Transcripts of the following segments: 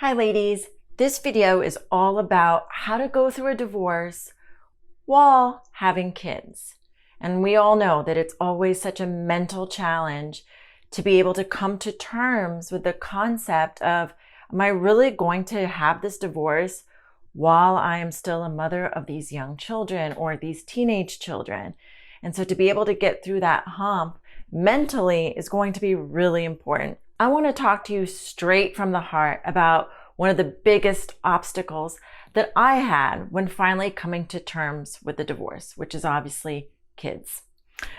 Hi ladies, this video is all about how to go through a divorce while having kids. And we all know that it's always such a mental challenge to be able to come to terms with the concept of, am I really going to have this divorce while I am still a mother of these young children or these teenage children? And so to be able to get through that hump mentally is going to be really important. I want to talk to you straight from the heart about one of the biggest obstacles that I had when finally coming to terms with the divorce, which is obviously kids.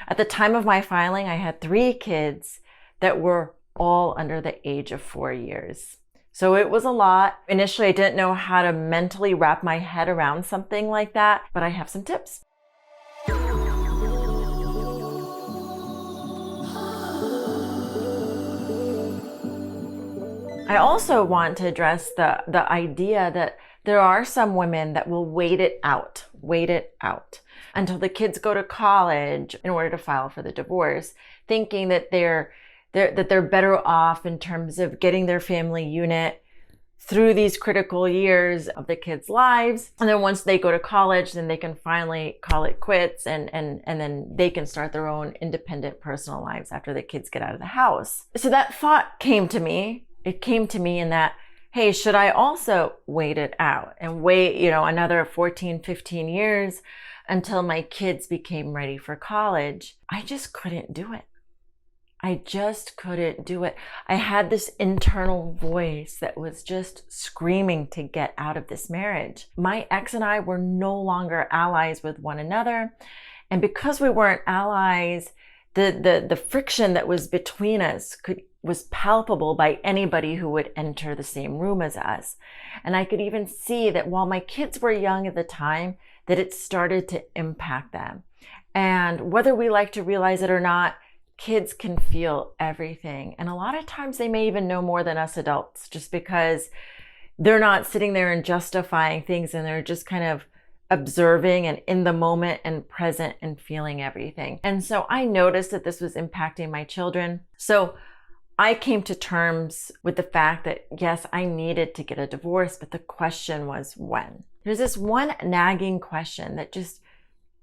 At the time of my filing, I had 3 kids that were all under the age of 4 years. So it was a lot. Initially, I didn't know how to mentally wrap my head around something like that, but I have some tips. I also want to address the idea that there are some women that will wait it out until the kids go to college in order to file for the divorce, thinking that they're better off in terms of getting their family unit through these critical years of the kids' lives. And then once they go to college, then they can finally call it quits and then they can start their own independent personal lives after the kids get out of the house. So that thought came to me. It came to me in that, hey, should I also wait it out and wait, another 14, 15 years until my kids became ready for college? I just couldn't do it. I just couldn't do it. I had this internal voice that was just screaming to get out of this marriage. My ex and I were no longer allies with one another. And because we weren't allies, the friction that was between us was palpable by anybody who would enter the same room as us. And I could even see that while my kids were young at the time, that it started to impact them. And whether we like to realize it or not, kids can feel everything. And a lot of times they may even know more than us adults, just because they're not sitting there and justifying things, and they're just kind of observing and in the moment and present and feeling everything. And so I noticed that this was impacting my children. So I came to terms with the fact that, yes, I needed to get a divorce, but the question was when. There's this one nagging question that just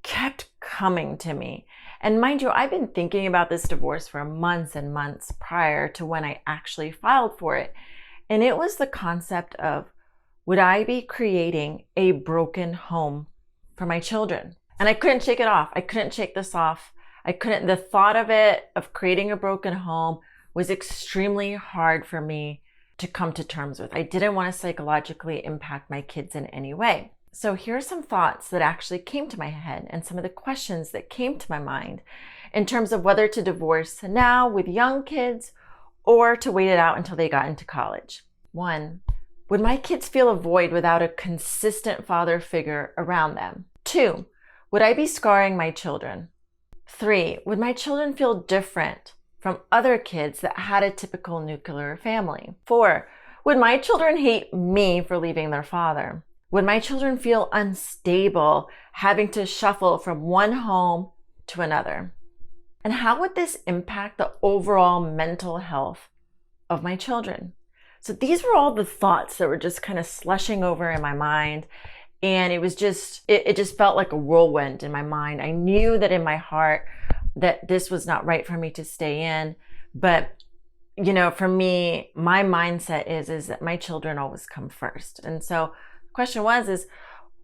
kept coming to me. And mind you, I've been thinking about this divorce for months and months prior to when I actually filed for it. And it was the concept of, would I be creating a broken home for my children? And I couldn't shake it off. I couldn't shake this off. The thought of it, of creating a broken home, was extremely hard for me to come to terms with. I didn't want to psychologically impact my kids in any way. So here are some thoughts that actually came to my head and some of the questions that came to my mind in terms of whether to divorce now with young kids or to wait it out until they got into college. 1, would my kids feel a void without a consistent father figure around them? 2, would I be scarring my children? 3, would my children feel different from other kids that had a typical nuclear family? 4, would my children hate me for leaving their father? Would my children feel unstable having to shuffle from one home to another? And how would this impact the overall mental health of my children? So these were all the thoughts that were just kind of slushing over in my mind. And it was just, it just felt like a whirlwind in my mind. I knew that in my heart that this was not right for me to stay in. But, for me, my mindset is that my children always come first. And so the question is,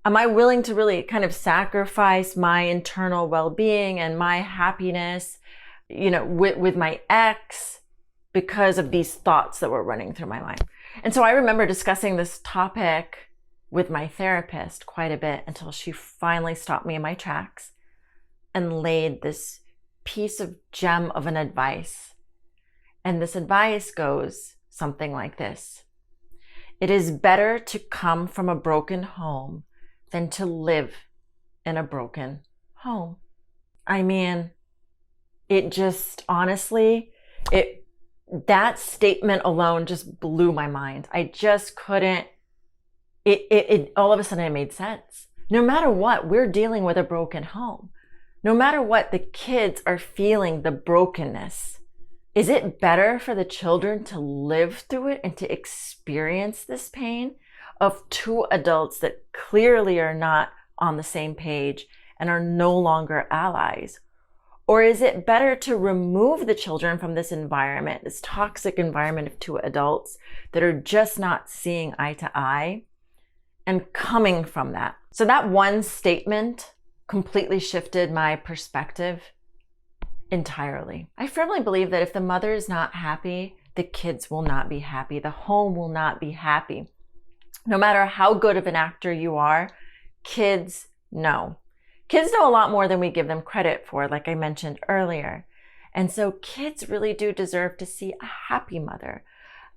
am I willing to really kind of sacrifice my internal well-being and my happiness, with my ex because of these thoughts that were running through my mind? And so I remember discussing this topic with my therapist quite a bit until she finally stopped me in my tracks and laid this piece of gem of an advice. And this advice goes something like this: it is better to come from a broken home than to live in a broken home. I mean, it just, honestly, that statement alone just blew my mind. I just couldn't, it all of a sudden it made sense. No matter what, we're dealing with a broken home. No matter what, the kids are feeling the brokenness Is it better for the children to live through it and to experience this pain of two adults that clearly are not on the same page and are no longer allies? Or is it better to remove the children from this environment, this toxic environment of two adults that are just not seeing eye to eye and coming from that? So that one statement completely shifted my perspective entirely. I firmly believe that if the mother is not happy, the kids will not be happy. The home will not be happy. No matter how good of an actor you are, kids know. Kids know a lot more than we give them credit for, like I mentioned earlier. And so kids really do deserve to see a happy mother,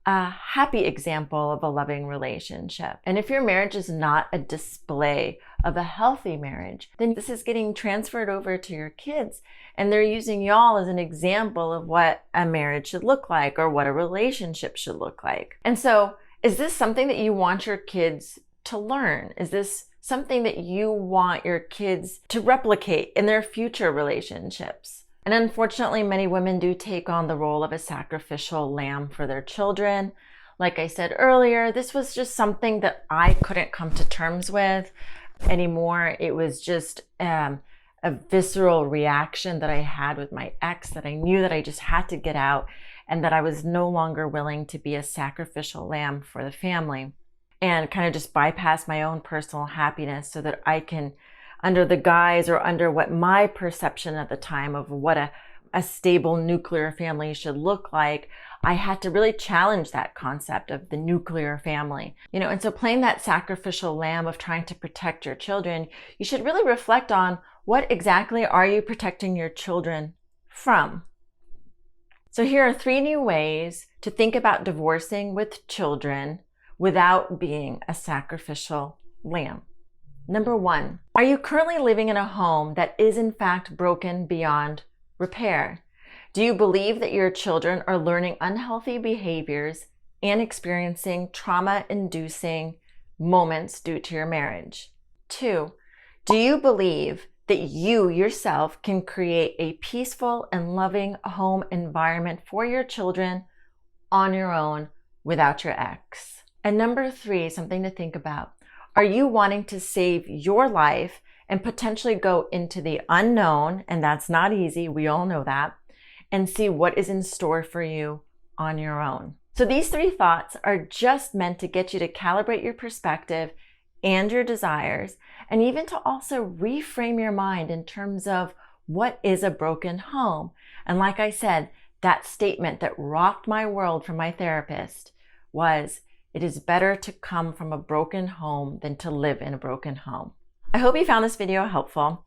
a happy example of a loving relationship. And if your marriage is not a display of a healthy marriage, then this is getting transferred over to your kids, and they're using y'all as an example of what a marriage should look like or what a relationship should look like. And so, is this something that you want your kids to learn? Is this something that you want your kids to replicate in their future relationships? And unfortunately, many women do take on the role of a sacrificial lamb for their children. Like I said earlier, this was just something that I couldn't come to terms with anymore. It was just a visceral reaction that I had with my ex that I knew that I just had to get out, and that I was no longer willing to be a sacrificial lamb for the family and kind of just bypass my own personal happiness so that I can, under the guise or under what my perception at the time of what a stable nuclear family should look like, I had to really challenge that concept of the nuclear family. And so playing that sacrificial lamb of trying to protect your children, you should really reflect on what exactly are you protecting your children from? So here are 3 new ways to think about divorcing with children without being a sacrificial lamb. Number 1, are you currently living in a home that is in fact broken beyond repair? Do you believe that your children are learning unhealthy behaviors and experiencing trauma-inducing moments due to your marriage? 2, do you believe that you yourself can create a peaceful and loving home environment for your children on your own without your ex? And number 3, something to think about. Are you wanting to save your life and potentially go into the unknown, and that's not easy, we all know that, and see what is in store for you on your own? So these 3 thoughts are just meant to get you to calibrate your perspective and your desires, and even to also reframe your mind in terms of what is a broken home. And like I said, that statement that rocked my world from my therapist was, it is better to come from a broken home than to live in a broken home. I hope you found this video helpful.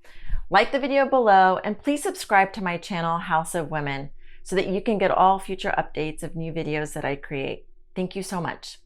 Like the video below, and please subscribe to my channel, House of Women, so that you can get all future updates of new videos that I create. Thank you so much.